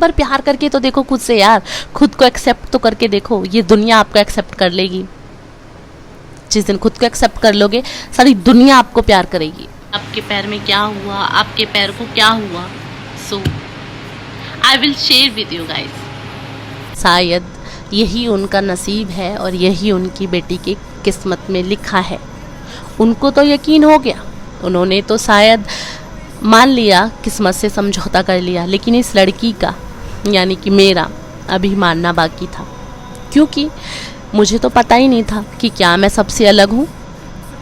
पर प्यार करके तो देखो खुद से यार, खुद को एक्सेप्ट तो करके देखो, ये दुनिया आपको एक्सेप्ट कर लेगी। जिस दिन खुद को एक्सेप्ट कर लोगे सारी दुनिया आपको प्यार करेगी। आपके पैर में क्या हुआ, आपके पैर को क्या हुआ, so I will share with you guys. शायद यही उनका नसीब है और यही उनकी बेटी की किस्मत में लिखा है। उनको तो यकीन हो गया, उन्होंने तो शायद मान लिया, किस्मत से समझौता कर लिया, लेकिन इस लड़की का यानी कि मेरा अभी मानना बाकी था, क्योंकि मुझे तो पता ही नहीं था कि क्या मैं सबसे अलग हूँ,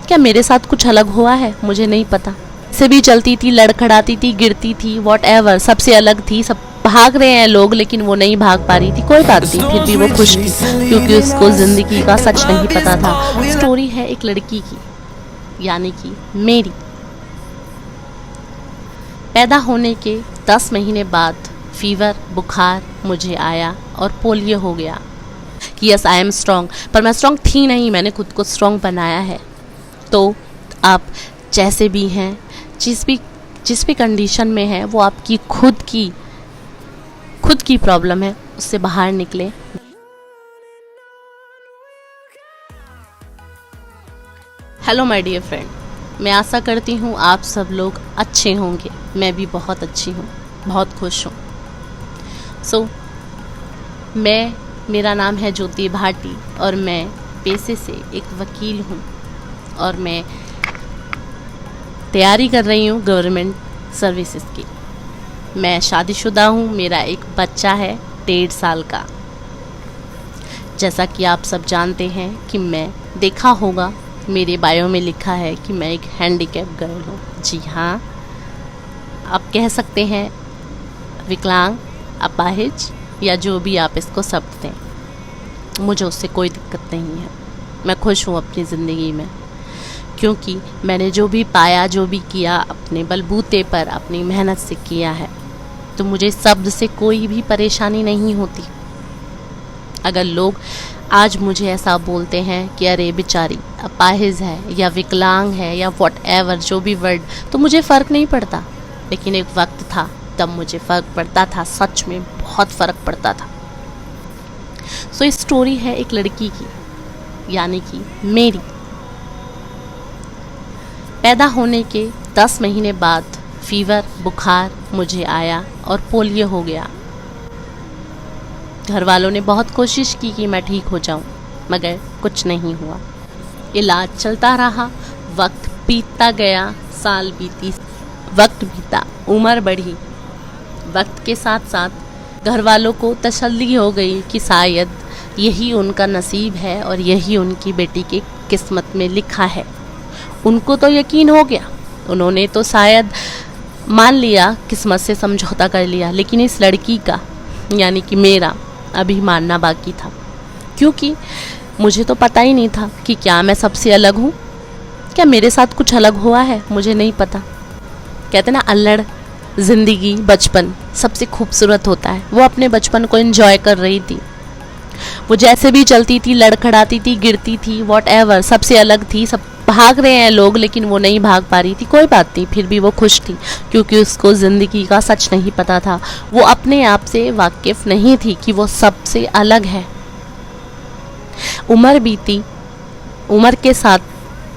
क्या मेरे साथ कुछ अलग हुआ है, मुझे नहीं पता। से भी चलती थी, लड़खड़ाती थी, गिरती थी, वॉटएवर, सबसे अलग थी। सब भाग रहे हैं लोग, लेकिन वो नहीं भाग पा रही थी। कोई बात नहीं, फिर भी वो खुश थी, क्योंकि उसको जिंदगी का सच नहीं पता था। स्टोरी है एक लड़की की, यानी कि मेरी। पैदा होने के 10 महीने बाद फीवर, बुखार मुझे आया और पोलियो हो गया। कि यस आई एम स्ट्रॉन्ग, पर मैं स्ट्रॉन्ग थी नहीं, मैंने खुद को स्ट्रॉन्ग बनाया है। तो आप जैसे भी हैं, जिस भी कंडीशन में हैं, वो आपकी खुद की प्रॉब्लम है, उससे बाहर निकले। हेलो माय डियर फ्रेंड, मैं आशा करती हूँ आप सब लोग अच्छे होंगे। मैं भी बहुत अच्छी हूँ, बहुत खुश हूँ। मेरा नाम है ज्योति भाटी और मैं पेशे से एक वकील हूँ और मैं तैयारी कर रही हूँ गवर्नमेंट सर्विसेज की। मैं शादीशुदा हूँ, मेरा एक बच्चा है 1.5 साल का। जैसा कि आप सब जानते हैं कि मैं, देखा होगा मेरे बायो में लिखा है कि मैं एक हैंडीकैप गर्ल हूँ। जी हाँ, आप कह सकते हैं विकलांग, अपाहिज या जो भी आप इसको शब्द दें। मुझे उससे कोई दिक्कत नहीं है, मैं खुश हूँ अपनी ज़िंदगी में, क्योंकि मैंने जो भी पाया, जो भी किया, अपने बलबूते पर अपनी मेहनत से किया है। तो मुझे इस शब्द से कोई भी परेशानी नहीं होती। अगर लोग आज मुझे ऐसा बोलते हैं कि अरे बेचारी अपाहिज है या विकलांग है या व्हाटएवर, जो भी वर्ड, तो मुझे फ़र्क नहीं पड़ता। लेकिन एक वक्त था तब मुझे फ़र्क पड़ता था, सच में बहुत फ़र्क पड़ता था। सो इस स्टोरी है एक लड़की की, यानी कि मेरी। पैदा होने के 10 महीने बाद फीवर, बुखार मुझे आया और पोलियो हो गया। घर वालों ने बहुत कोशिश की कि मैं ठीक हो जाऊं, मगर कुछ नहीं हुआ। इलाज चलता रहा, वक्त बीतता गया, साल बीती, वक्त बीता, उम्र बढ़ी। वक्त के साथ साथ घर वालों को तसल्ली हो गई कि शायद यही उनका नसीब है और यही उनकी बेटी की किस्मत में लिखा है। उनको तो यकीन हो गया, उन्होंने तो शायद मान लिया, किस्मत से समझौता कर लिया, लेकिन इस लड़की का यानी कि मेरा अभी मानना बाकी था, क्योंकि मुझे तो पता ही नहीं था कि क्या मैं सबसे अलग हूँ, क्या मेरे साथ कुछ अलग हुआ है, मुझे नहीं पता। कहते ना, अल्लड़ ज़िंदगी, बचपन सबसे खूबसूरत होता है। वो अपने बचपन को एंजॉय कर रही थी। वो जैसे भी चलती थी, लड़खड़ाती थी, गिरती थी, वॉटएवर, सबसे अलग थी। सब भाग रहे हैं लोग, लेकिन वो नहीं भाग पा रही थी। कोई बात नहीं, फिर भी वो खुश थी, क्योंकि उसको ज़िंदगी का सच नहीं पता था। वो अपने आप से वाकिफ़ नहीं थी कि वो सबसे अलग है। उम्र बीती, उम्र के साथ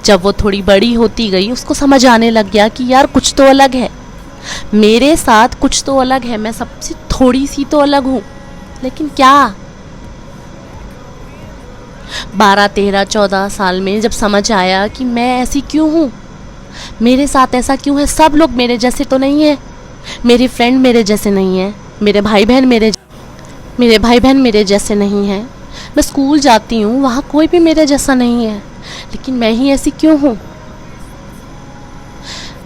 जब वो थोड़ी बड़ी होती गई, उसको समझ आने लग गया कि यार कुछ तो अलग है, मेरे साथ कुछ तो अलग है, मैं सबसे थोड़ी सी तो अलग हूँ, लेकिन क्या। 12, 13, 14 साल में जब समझ आया कि मैं ऐसी क्यों हूँ, मेरे साथ ऐसा क्यों है, सब लोग मेरे जैसे तो नहीं है, मेरे फ्रेंड मेरे जैसे नहीं है, मेरे भाई बहन मेरे जैसे नहीं हैं। मैं स्कूल जाती हूँ, वहाँ कोई भी मेरे जैसा नहीं है, लेकिन मैं ही ऐसी क्यों हूँ।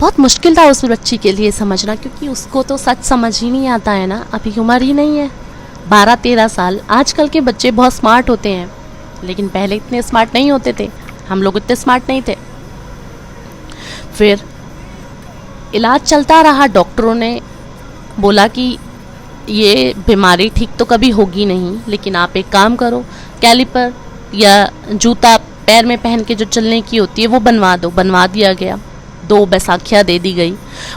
बहुत मुश्किल था उस बच्ची के लिए समझना, क्योंकि उसको तो सच समझ ही नहीं आता है ना, अभी उम्र ही नहीं है, 12-13 साल। आजकल के बच्चे बहुत स्मार्ट होते हैं, लेकिन पहले इतने स्मार्ट नहीं होते थे, हम लोग इतने स्मार्ट नहीं थे। फिर इलाज चलता रहा, डॉक्टरों ने बोला कि ये बीमारी ठीक तो कभी होगी नहीं, लेकिन आप एक काम करो, कैलिपर या जूता पैर में पहन के जो चलने की होती है वो बनवा दो। बनवा दिया गया, 2 बैसाखियाँ दे दी गई,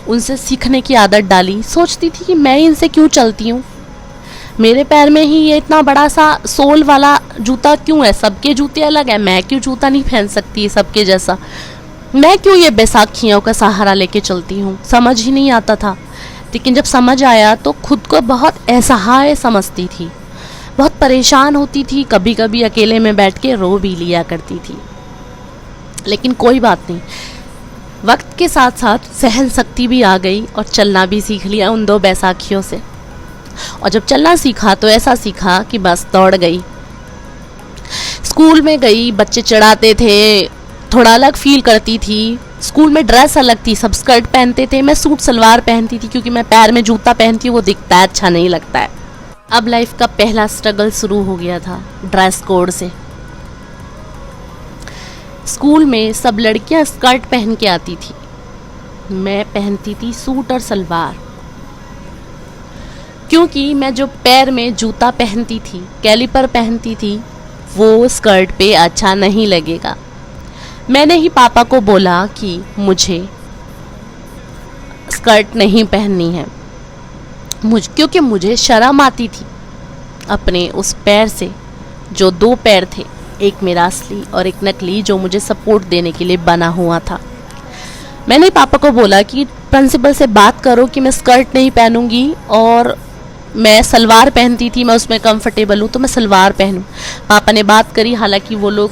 उनसे सीखने की आदत डाली। सोचती थी कि मैं इनसे क्यों चलती हूँ, मेरे पैर में ही ये इतना बड़ा सा सोल वाला जूता क्यों है? सबके जूते अलग है, मैं क्यों जूता नहीं पहन सकती सबके जैसा? मैं क्यों ये बैसाखियों का सहारा लेके चलती हूँ? समझ ही नहीं आता था। लेकिन जब समझ आया तो खुद को बहुत असहाय समझती थी, बहुत परेशान होती थी, कभी कभी अकेले में बैठ के रो भी लिया करती थी। लेकिन कोई बात नहीं, वक्त के साथ साथ सहन शक्ति भी आ गई और चलना भी सीख लिया उन 2 बैसाखियों से। और जब चलना सीखा तो ऐसा सीखा कि बस दौड़ गई। स्कूल में गई, बच्चे चिढ़ाते थे, थोड़ा अलग फील करती थी। स्कूल में ड्रेस अलग थी, सब स्कर्ट पहनते थे, मैं सूट सलवार पहनती थी क्योंकि मैं पैर में जूता पहनती हूँ, वो दिखता है, अच्छा नहीं लगता है। अब लाइफ का पहला स्ट्रगल शुरू हो गया था ड्रेस कोड से। स्कूल में सब लड़कियां स्कर्ट पहन के आती थी, मैं पहनती थी सूट और सलवार, क्योंकि मैं जो पैर में जूता पहनती थी, कैलिपर पहनती थी, वो स्कर्ट पे अच्छा नहीं लगेगा। मैंने ही पापा को बोला कि मुझे स्कर्ट नहीं पहननी है, क्योंकि मुझे शर्म आती थी अपने उस पैर से, जो 2 पैर थे, एक मेरा असली और एक नकली, जो मुझे सपोर्ट देने के लिए बना हुआ था। मैंने पापा को बोला कि प्रिंसिपल से बात करो कि मैं स्कर्ट नहीं पहनूंगी और मैं सलवार पहनती थी, मैं उसमें कंफर्टेबल हूँ तो मैं सलवार पहनूँ। पापा ने बात करी, हालांकि वो लोग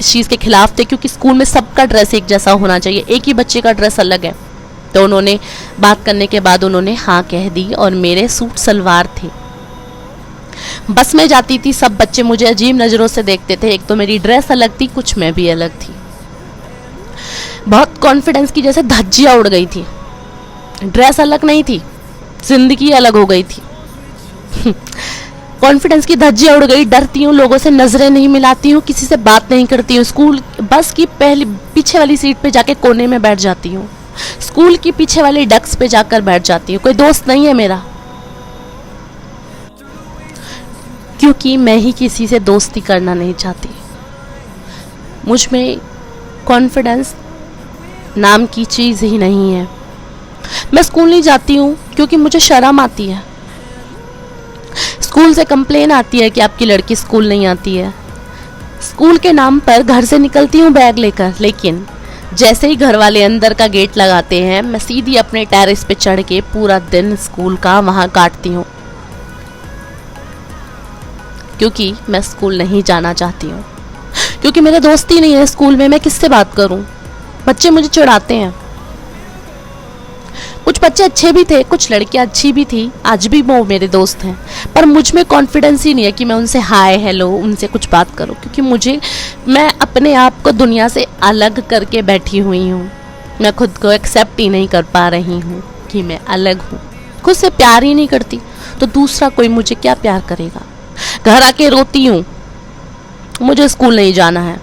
इस चीज़ के खिलाफ थे क्योंकि स्कूल में सबका ड्रेस एक जैसा होना चाहिए, एक ही बच्चे का ड्रेस अलग है। तो उन्होंने बात करने के बाद उन्होंने हाँ कह दी और मेरे सूट सलवार थे। बस में जाती थी, सब बच्चे मुझे अजीब नज़रों से देखते थे। एक तो मेरी ड्रेस अलग थी, कुछ मैं भी अलग थी। बहुत कॉन्फिडेंस की जैसे धज्जियाँ उड़ गई थी। ड्रेस अलग नहीं थी, जिंदगी अलग हो गई थी। कॉन्फिडेंस की धज्जियाँ उड़ गई। डरती हूँ, लोगों से नजरें नहीं मिलाती हूँ, किसी से बात नहीं करती हूँ। स्कूल बस की पीछे वाली सीट पे जाके कोने में बैठ जाती हूँ। स्कूल की पीछे वाली डेस्क पे जाकर बैठ जाती हूँ। कोई दोस्त नहीं है मेरा, क्योंकि मैं ही किसी से दोस्ती करना नहीं चाहती। मुझ में कॉन्फिडेंस नाम की चीज़ ही नहीं है। मैं स्कूल नहीं जाती हूँ क्योंकि मुझे शर्म आती है। स्कूल से कंप्लेन आती है कि आपकी लड़की स्कूल नहीं आती है। स्कूल के नाम पर घर से निकलती हूँ बैग लेकर, लेकिन जैसे ही घर वाले अंदर का गेट लगाते हैं, मैं सीधी अपने टेरेस पे चढ़ के पूरा दिन स्कूल का वहाँ काटती हूँ, क्योंकि मैं स्कूल नहीं जाना चाहती हूँ। क्योंकि मेरे दोस्त ही नहीं है स्कूल में, मैं किससे बात करूँ? बच्चे मुझे चिढ़ाते हैं। कुछ बच्चे अच्छे भी थे, कुछ लड़कियां अच्छी भी थी, आज भी वो मेरे दोस्त हैं, पर मुझ में कॉन्फिडेंस ही नहीं है कि मैं उनसे हाय हेलो उनसे कुछ बात करूं, क्योंकि मैं अपने आप को दुनिया से अलग करके बैठी हुई हूँ। मैं खुद को एक्सेप्ट ही नहीं कर पा रही हूँ कि मैं अलग हूँ। खुद से प्यार ही नहीं करती तो दूसरा कोई मुझे क्या प्यार करेगा। घर आके रोती हूँ, मुझे स्कूल नहीं जाना है।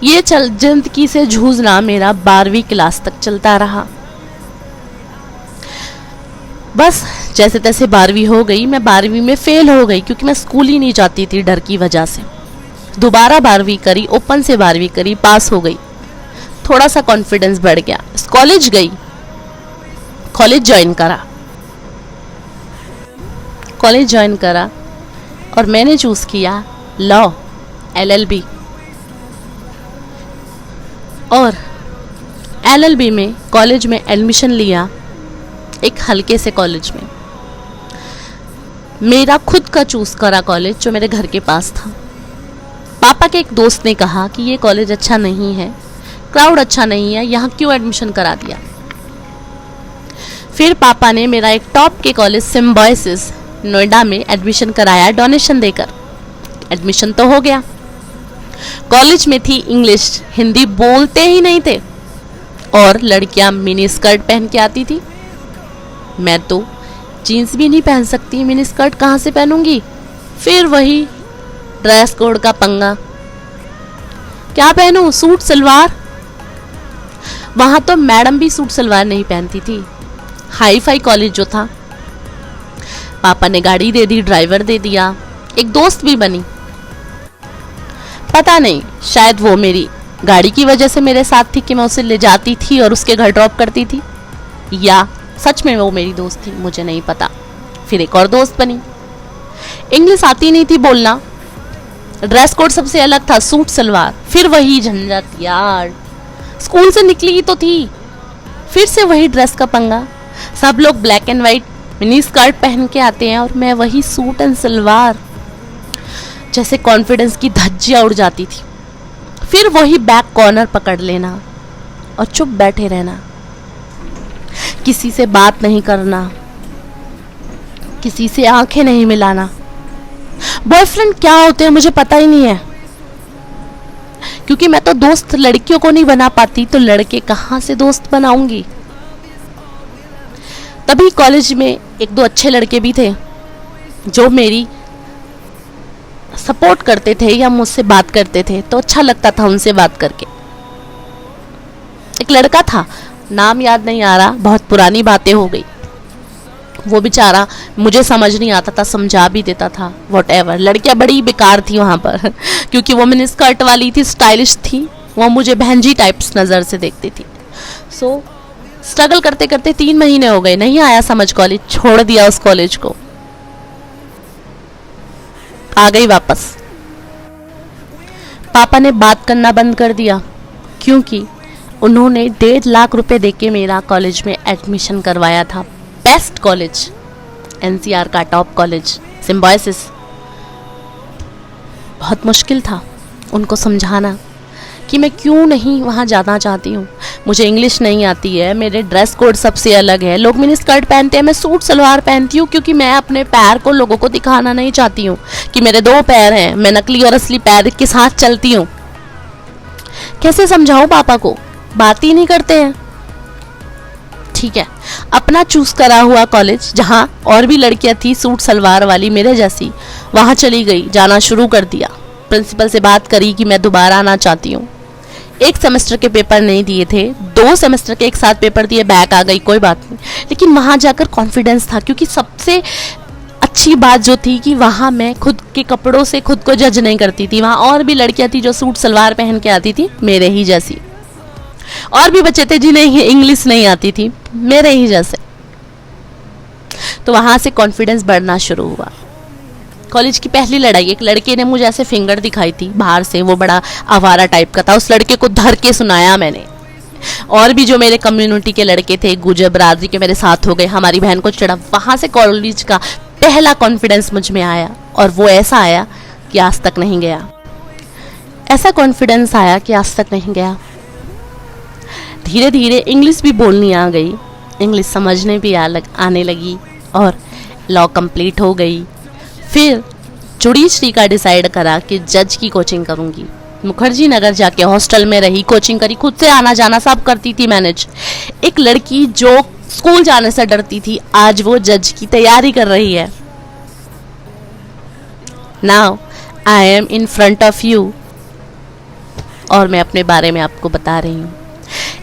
ये जिंदगी से जूझना मेरा 12वीं क्लास तक चलता रहा। बस जैसे तैसे 12वीं हो गई। मैं 12वीं में फेल हो गई क्योंकि मैं स्कूल ही नहीं जाती थी डर की वजह से। दोबारा 12वीं करी, ओपन से 12वीं करी, पास हो गई। थोड़ा सा कॉन्फिडेंस बढ़ गया। कॉलेज गई, कॉलेज ज्वाइन करा और मैंने चूज किया लॉ, LLB। और LLB में कॉलेज में एडमिशन लिया, एक हल्के से कॉलेज में, मेरा खुद का चूज करा कॉलेज जो मेरे घर के पास था। पापा के एक दोस्त ने कहा कि ये कॉलेज अच्छा नहीं है, क्राउड अच्छा नहीं है, यहाँ क्यों एडमिशन करा दिया। फिर पापा ने मेरा एक टॉप के कॉलेज सिम्बॉयसिस नोएडा में एडमिशन कराया डोनेशन देकर। एडमिशन तो हो गया। कॉलेज में थी इंग्लिश, हिंदी बोलते ही नहीं थे और लड़कियां मिनी स्कर्ट पहन के आती थी। मैं तो जीन्स भी नहीं पहन सकती, मिनी स्कर्ट कहाँ से पहनूंगी। फिर वही ड्रेस कोड का पंगा, क्या पहनूं, सूट सलवार। वहां तो मैडम भी सूट सलवार नहीं पहनती थी। हाई फाई कॉलेज जो था। पापा ने गाड़ी दे दी, ड्राइवर दे दिया, एक दोस्त भी बनी। पता नहीं, शायद वो मेरी गाड़ी की वजह से मेरे साथ थी कि मैं उसे ले जाती थी और उसके घर ड्रॉप करती थी, या सच में वो मेरी दोस्त थी, मुझे नहीं पता। फिर एक और दोस्त बनी। इंग्लिश आती नहीं थी बोलना, ड्रेस कोड सबसे अलग था, सूट सलवार। फिर वही झंझट यार, स्कूल से निकली ही तो थी, फिर से वही ड्रेस का पंगा। सब लोग black and white mini skirt पहन के आते हैं और मैं वही सूट एंड सलवार। जैसे कॉन्फिडेंस की धज्जियां उड़ जाती थी। फिर वही बैक कॉर्नर पकड़ लेना और चुप बैठे रहना, किसी से बात नहीं करना, किसी से आंखें नहीं मिलाना। बॉयफ्रेंड क्या होते हैं मुझे पता ही नहीं है, क्योंकि मैं तो दोस्त लड़कियों को नहीं बना पाती, तो लड़के कहाँ से दोस्त बनाऊंगी। तभी कॉलेज में एक दो अच्छे लड़के भी थे जो मेरी सपोर्ट करते थे या मुझसे बात करते थे, तो अच्छा लगता था उनसे बात करके। एक लड़का था, नाम याद नहीं आ रहा, बहुत पुरानी बातें हो गई। वो बेचारा मुझे समझ नहीं आता था, समझा भी देता था, व्हाटएवर। लड़कियां बड़ी बेकार थी वहां पर क्योंकि वो मिनी स्कर्ट वाली थी, स्टाइलिश थी, वो मुझे बहनजी टाइप्स नज़र से देखती थी। सो स्ट्रगल करते करते 3 महीने हो गए, नहीं आया समझ कॉलेज, छोड़ दिया उस कॉलेज को, आ गई वापस। पापा ने बात करना बंद कर दिया क्योंकि उन्होंने 1.5 लाख रुपए देके मेरा कॉलेज में एडमिशन करवाया था। बेस्ट कॉलेज, एनसीआर का टॉप कॉलेज, सिम्बायोसिस। बहुत मुश्किल था उनको समझाना कि मैं क्यों नहीं वहाँ जाना चाहती हूँ। मुझे इंग्लिश नहीं आती है, मेरे ड्रेस कोड सबसे अलग है, लोग मिनी स्कर्ट पहनते हैं, मैं सूट सलवार पहनती हूँ क्योंकि मैं अपने पैर को लोगों को दिखाना नहीं चाहती हूँ कि मेरे 2 पैर हैं, मैं नकली और असली पैर के साथ चलती हूँ। कैसे समझाऊं पापा को, बात ही नहीं करते हैं। ठीक है, अपना चूज करा हुआ कॉलेज जहाँ और भी लड़कियां थी सूट सलवार वाली मेरे जैसी, वहाँ चली गई, जाना शुरू कर दिया। प्रिंसिपल से बात करी कि मैं दोबारा आना चाहती हूँ। 1 सेमेस्टर के पेपर नहीं दिए थे, 2 सेमेस्टर के एक साथ पेपर दिए, बैक आ गई, कोई बात नहीं। लेकिन वहाँ जाकर कॉन्फिडेंस था, क्योंकि सबसे अच्छी बात जो थी कि वहाँ मैं खुद के कपड़ों से खुद को जज नहीं करती थी। वहाँ और भी लड़कियाँ थी जो सूट सलवार पहन के आती थी मेरे ही जैसी, और भी बच्चे थे जिन्हें इंग्लिश नहीं आती थी मेरे ही जैसे। तो वहाँ से कॉन्फिडेंस बढ़ना शुरू हुआ। कॉलेज की पहली लड़ाई, एक लड़के ने मुझे ऐसे फिंगर दिखाई थी बाहर से, वो बड़ा आवारा टाइप का था, उस लड़के को धर के सुनाया मैंने। और भी जो मेरे कम्युनिटी के लड़के थे, गुजर बरादरी के, मेरे साथ हो गए, हमारी बहन को चढ़ा। वहाँ से कॉलेज का पहला कॉन्फिडेंस मुझ में आया, और वो ऐसा आया कि आज तक नहीं गया। ऐसा कॉन्फिडेंस आया कि आज तक नहीं गया। धीरे धीरे इंग्लिश भी बोलनी आ गई, इंग्लिश समझने भी आने लगी, और लॉ कंप्लीट हो गई। फिर चुड़ी श्री का डिसाइड करा कि जज की कोचिंग करूंगी। मुखर्जी नगर जाके हॉस्टल में रही, कोचिंग करी, खुद से आना जाना सब करती थी मैनेज। एक लड़की जो स्कूल जाने से डरती थी, आज वो जज की तैयारी कर रही है। Now I am in front of you, और मैं अपने बारे में आपको बता रही हूँ।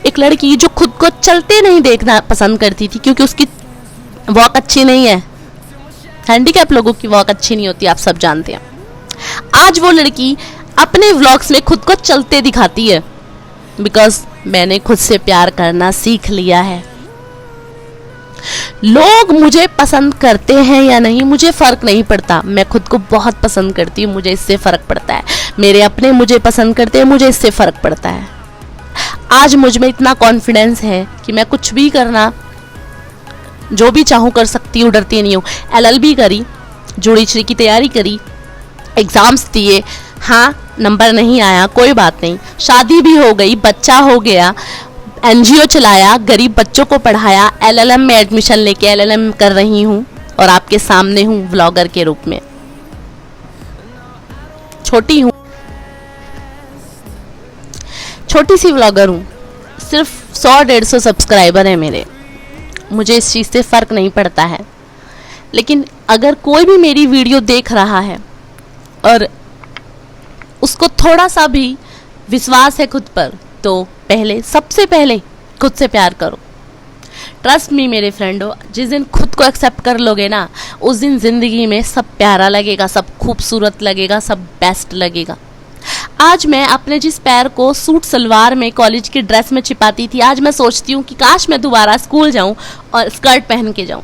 एक लड़की जो खुद को चलते नहीं देखना पसंद करती थी क्योंकि उसकी वॉक अच्छी नहीं है, हैंडीकैप लोगों की वॉक अच्छी नहीं होती, आप सब जानते हैं। आज वो लड़की अपने व्लॉग्स में खुद को चलते दिखाती है, बिकॉज मैंने खुद से प्यार करना सीख लिया है। लोग मुझे पसंद करते हैं या नहीं मुझे फर्क नहीं पड़ता, मैं खुद को बहुत पसंद करती हूँ, मुझे इससे फर्क पड़ता है। मेरे अपने मुझे पसंद करते हैं, मुझे इससे फर्क पड़ता है। आज मुझ में इतना कॉन्फिडेंस है कि मैं कुछ भी करना, जो भी चाहूँ कर सकती हूँ, डरती नहीं हूँ। LLB करी, जुडिशरी की तैयारी करी, एग्ज़ाम्स दिए, हाँ नंबर नहीं आया, कोई बात नहीं। शादी भी हो गई, बच्चा हो गया, NGO चलाया, गरीब बच्चों को पढ़ाया, LLM में एडमिशन लेके LLM कर रही हूँ, और आपके सामने हूँ व्लॉगर के रूप में। छोटी सी व्लॉगर हूँ, सिर्फ 100-150 सब्सक्राइबर है मेरे। मुझे इस चीज़ से फ़र्क नहीं पड़ता है। लेकिन अगर कोई भी मेरी वीडियो देख रहा है और उसको थोड़ा सा भी विश्वास है खुद पर, तो सबसे पहले खुद से प्यार करो। ट्रस्ट मी मेरे फ्रेंडो, जिस दिन खुद को एक्सेप्ट कर लोगे ना, उस दिन ज़िंदगी में सब प्यारा लगेगा, सब खूबसूरत लगेगा, सब बेस्ट लगेगा। आज मैं अपने जिस पैर को सूट सलवार में कॉलेज की ड्रेस में छिपाती थी, आज मैं सोचती हूँ कि काश मैं दोबारा स्कूल जाऊँ और स्कर्ट पहन के जाऊँ।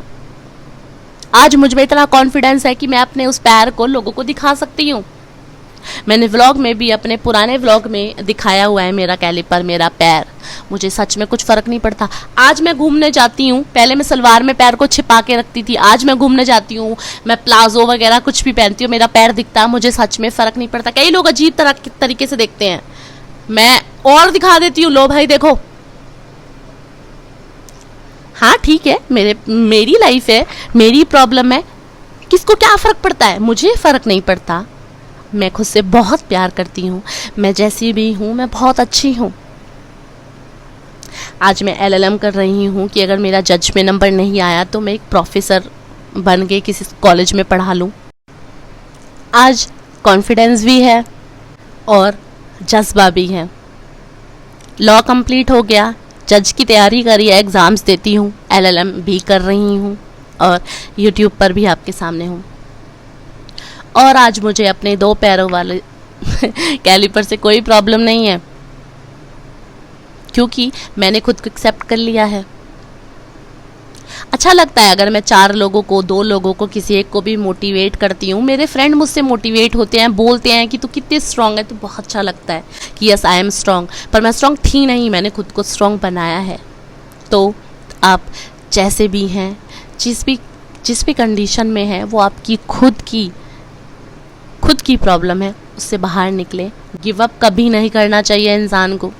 आज मुझ में इतना कॉन्फिडेंस है कि मैं अपने उस पैर को लोगों को दिखा सकती हूँ। मैंने व्लॉग में भी, अपने पुराने व्लॉग में दिखाया हुआ है मेरा कैलिपर, मेरा पैर। मुझे सच में कुछ फ़र्क नहीं पड़ता। आज मैं घूमने जाती हूँ, पहले मैं सलवार में पैर को छिपा के रखती थी, आज मैं घूमने जाती हूँ, मैं प्लाजो वगैरह कुछ भी पहनती हूँ, मेरा पैर दिखता है, मुझे सच में फ़र्क नहीं पड़ता। कई लोग अजीब तरीके से देखते हैं, मैं और दिखा देती हूँ, लो भाई देखो। हाँ ठीक है, मेरी लाइफ है, मेरी प्रॉब्लम है, किसको क्या फ़र्क पड़ता है? मुझे फ़र्क नहीं पड़ता। मैं खुद से बहुत प्यार करती हूँ, मैं जैसी भी हूँ मैं बहुत अच्छी हूँ। आज मैं LLM कर रही हूँ कि अगर मेरा जज में नंबर नहीं आया तो मैं एक प्रोफेसर बन के किसी कॉलेज में पढ़ा लूँ। आज कॉन्फिडेंस भी है और जज्बा भी है। लॉ कंप्लीट हो गया, जज की तैयारी करी है, एग्ज़ाम्स देती हूँ, LLM भी कर रही हूँ और YouTube पर भी आपके सामने हूँ। और आज मुझे अपने 2 पैरों वाले कैलिपर से कोई प्रॉब्लम नहीं है, क्योंकि मैंने खुद को एक्सेप्ट कर लिया है। अच्छा लगता है अगर मैं 4 लोगों को, 2 लोगों को, किसी एक को भी मोटिवेट करती हूँ। मेरे फ्रेंड मुझसे मोटिवेट होते हैं, बोलते हैं कि तू कितनी स्ट्रांग है, तो बहुत अच्छा लगता है कि यस आई एम स्ट्रांग। पर मैं स्ट्रांग थी नहीं, मैंने खुद को स्ट्रांग बनाया है। तो आप जैसे भी हैं, जिस भी कंडीशन में हैं, वो आपकी खुद की प्रॉब्लम है, उससे बाहर निकले। गिव अप कभी नहीं करना चाहिए इंसान को।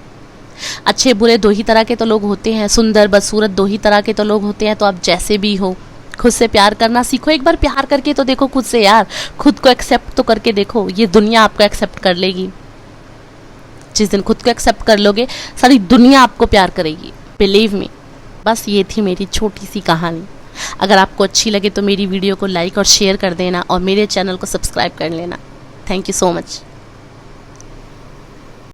अच्छे बुरे 2 ही तरह के तो लोग होते हैं, सुंदर बदसूरत 2 ही तरह के तो लोग होते हैं। तो आप जैसे भी हो, खुद से प्यार करना सीखो। एक बार प्यार करके तो देखो खुद से यार, खुद को एक्सेप्ट तो करके देखो, ये दुनिया आपको एक्सेप्ट कर लेगी। जिस दिन खुद को एक्सेप्ट कर लोगे, सारी दुनिया आपको प्यार करेगी, बिलीव मी। बस ये थी मेरी छोटी सी कहानी। अगर आपको अच्छी लगे तो मेरी वीडियो को लाइक और शेयर कर देना और मेरे चैनल को सब्सक्राइब कर लेना। Thank you so much.